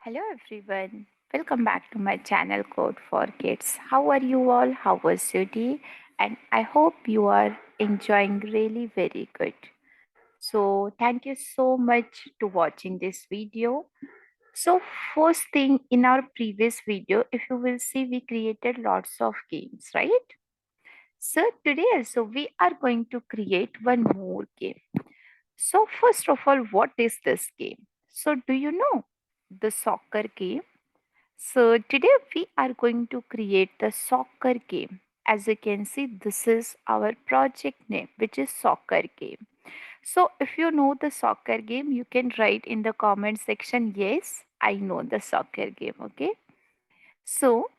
Hello everyone. Welcome back to my channel Code for Kids. How are you all? How was your day? And I hope you are enjoying really very good. So thank you so much to watching this video. So first thing in our previous video, if you will see, we created lots of games, right? So today also we are going to create one more game. So first of all, what is this game? So do you know the soccer game? So today we are going to create the soccer game. As you can see, this is our project name, which is soccer game. So if you know the soccer game, you can write in the comment section, yes, I know the soccer game. Okay. So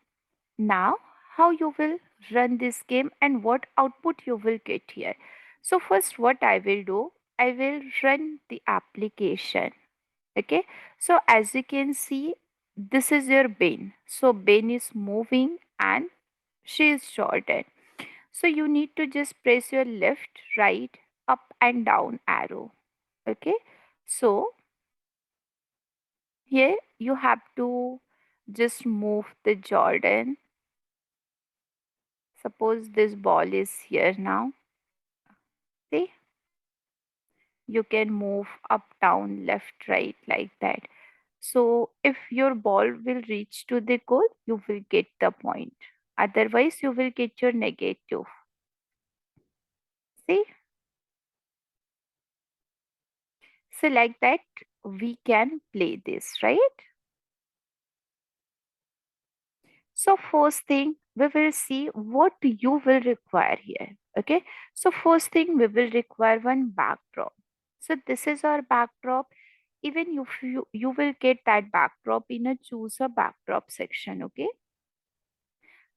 now how you will run this game and what output you will get here. So first what I will do, I will run the application. Okay, so as you can see, this is your Ben. So Ben is moving and she is Jordan. So you need to just press your left, right, up and down arrow. Okay, so here you have to just move the Jordan. Suppose this ball is here now. See, you can move up, down, left, right, like that. So if your ball will reach to the goal, you will get the point. Otherwise, you will get your negative. See? So like that, we can play this, right? So first thing, we will see what you will require here. Okay. So first thing, we will require one backdrop. So this is our backdrop. Even you will get that backdrop in a choose a backdrop section. Okay.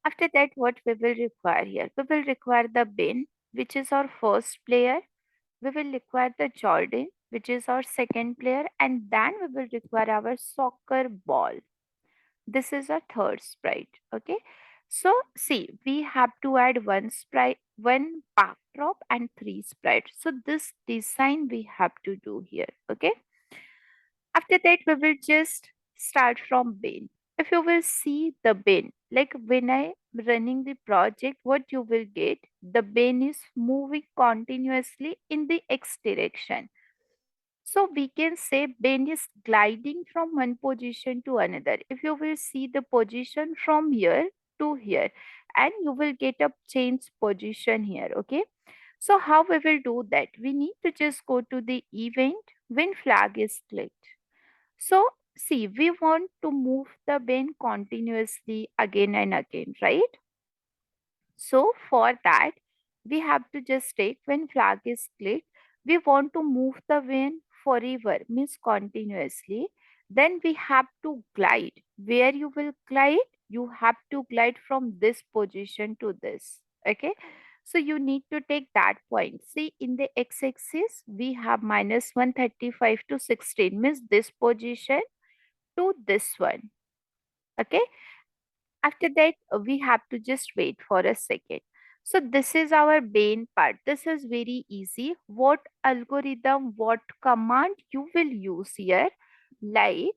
After that, what we will require here? We will require the bin, which is our first player. We will require the Jordan, which is our second player, and then we will require our soccer ball. This is a third sprite. Okay. So see, we have to add one sprite, one backdrop, and three sprites. So this design we have to do here. Okay. After that, we will just start from bin. If you will see the bin, like when I running the project, what you will get, the bin is moving continuously in the x direction. So we can say bin is gliding from one position to another. If you will see the position from here to here, and you will get a change position here. Okay. So how we will do that? We need to just go to the event when flag is clicked. So, see, we want to move the bin continuously again and again, right? So, for that, we have to just take when flag is clicked, we want to move the bin forever, means continuously. Then we have to glide. Where you will glide, you have to glide from this position to this. Okay. So you need to take that point. See, in the x-axis, we have minus 135 to 16, means this position to this one. Okay. After that, we have to just wait for a second. So this is our main part. This is very easy. What algorithm, what command you will use here? Like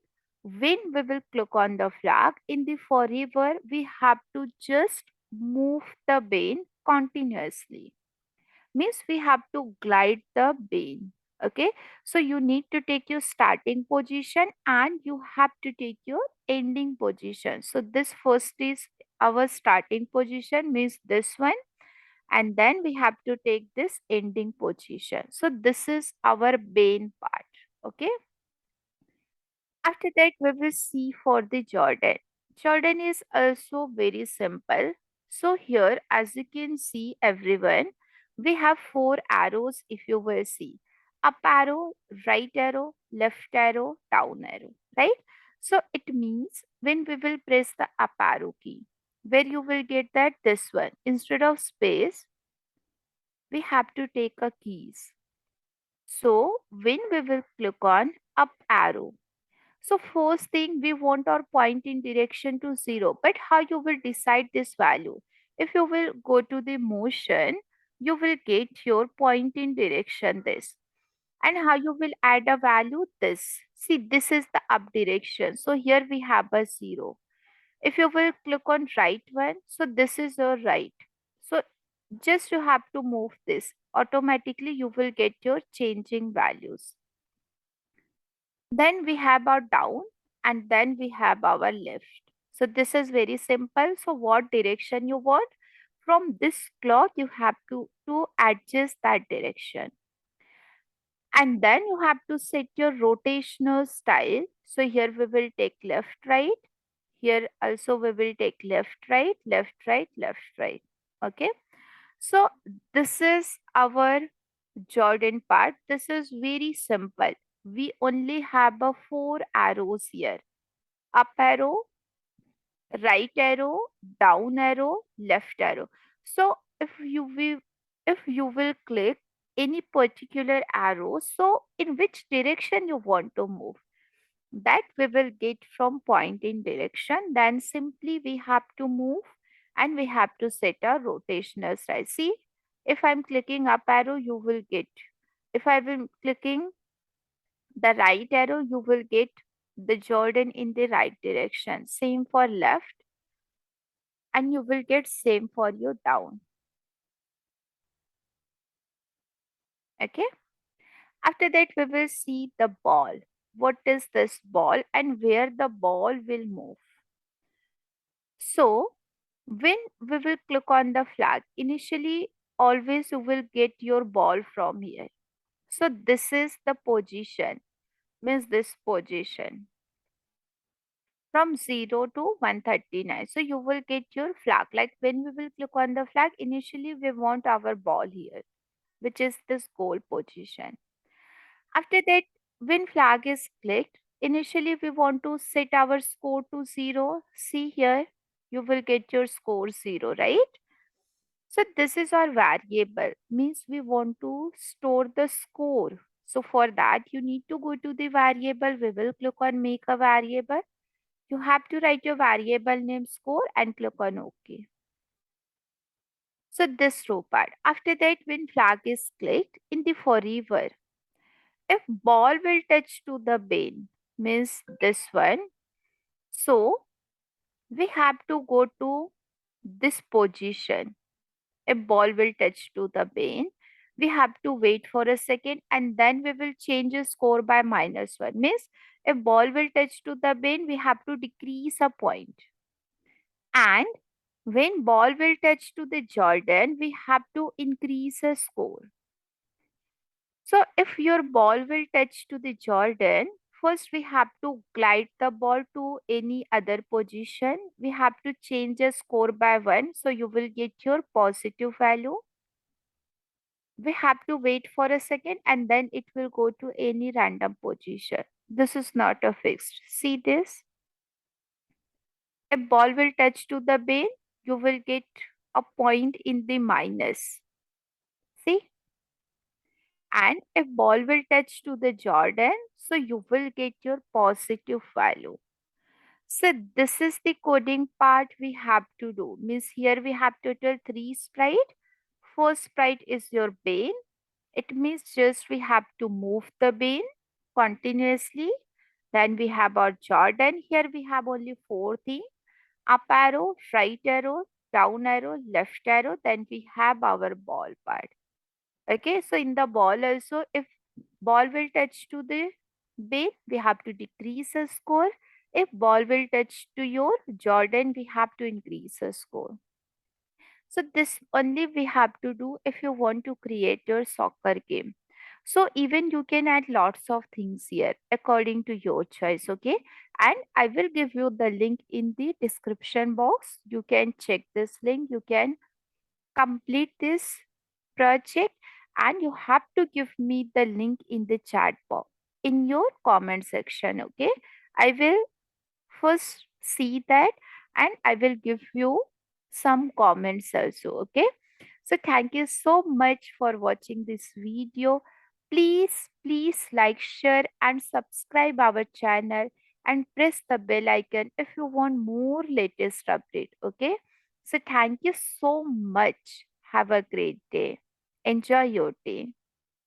when we will click on the flag in the forever, we have to just move the bin continuously, means we have to glide the bin. Okay, so you need to take your starting position and you have to take your ending position. So this first is our starting position, means this one, and then we have to take this ending position. So this is our bin part. Okay, after that, we will see for the Jordan. Jordan is also very simple. So here, as you can see, everyone, we have four arrows if you will see. Up arrow, right arrow, left arrow, down arrow, right? So it means when we will press the up arrow key, where you will get that this one. Instead of space, we have to take a keys. So when we will click on up arrow, so first thing, we want our point in direction to 0. But how you will decide this value? If you will go to the motion, you will get your point in direction this. And how you will add a value this. See, this is the up direction. So here we have a 0. If you will click on right one, so this is your right. So just you have to move this. Automatically you will get your changing values. Then we have our down and then we have our left. So this is very simple. So what direction you want? From this clock, you have to adjust that direction. And then you have to set your rotational style. So here we will take left, right. Here also we will take left, right, left, right, left, right. Okay. So this is our Jordan part. This is very simple. We only have a 4 arrows here. Up arrow, right arrow, down arrow, left arrow. So if you will click any particular arrow, so in which direction you want to move, that we will get from point in direction. Then simply we have to move and we have to set a rotational style. See, if I'm clicking up arrow, you will get. If I will clicking the right arrow, you will get the Jordan in the right direction. Same for left, and you will get same for your down. Okay. After that, we will see the ball. What is this ball and where the ball will move? So when we will click on the flag, initially always you will get your ball from here. So this is the position, means this position from 0 to 139. So you will get your flag. Like when we will click on the flag, initially we want our ball here, which is this goal position. After that, when flag is clicked, initially we want to set our score to 0. See here, you will get your score 0, right? So this is our variable, means we want to store the score. So for that, you need to go to the variable. We will click on make a variable. You have to write your variable name score and click on OK. So this row part. After that, when flag is clicked in the forever, if ball will touch to the bin, means this one. So we have to go to this position. If ball will touch to the bin, we have to wait for a second and then we will change the score by -1. Means if ball will touch to the bin, we have to decrease a point. And when ball will touch to the Jordan, we have to increase a score. So if your ball will touch to the Jordan, first we have to glide the ball to any other position. We have to change the score by 1. So you will get your positive value. We have to wait for a second and then it will go to any random position. This is not a fixed. See this? If ball will touch to the bin, you will get a point in the minus. See? And if ball will touch to the Jordan, so you will get your positive value. So this is the coding part we have to do. Means here we have total 3 sprite. First sprite is your bin. It means just we have to move the bin continuously. Then we have our Jordan. Here we have only 4 things. Up arrow, right arrow, down arrow, left arrow. Then we have our ball part. Okay, so in the ball also, if ball will touch to the bin, we have to decrease the score. If ball will touch to your Jordan, we have to increase the score. So this only we have to do if you want to create your soccer game. So even you can add lots of things here according to your choice, okay? And I will give you the link in the description box. You can check this link. You can complete this project and you have to give me the link in the chat box in your comment section, okay? I will first see that and I will give you some comments also, okay? So thank you so much for watching this video. Please like, share and subscribe our channel and press the bell icon if you want more latest update, okay? So thank you so much. Have a great day. Enjoy your day.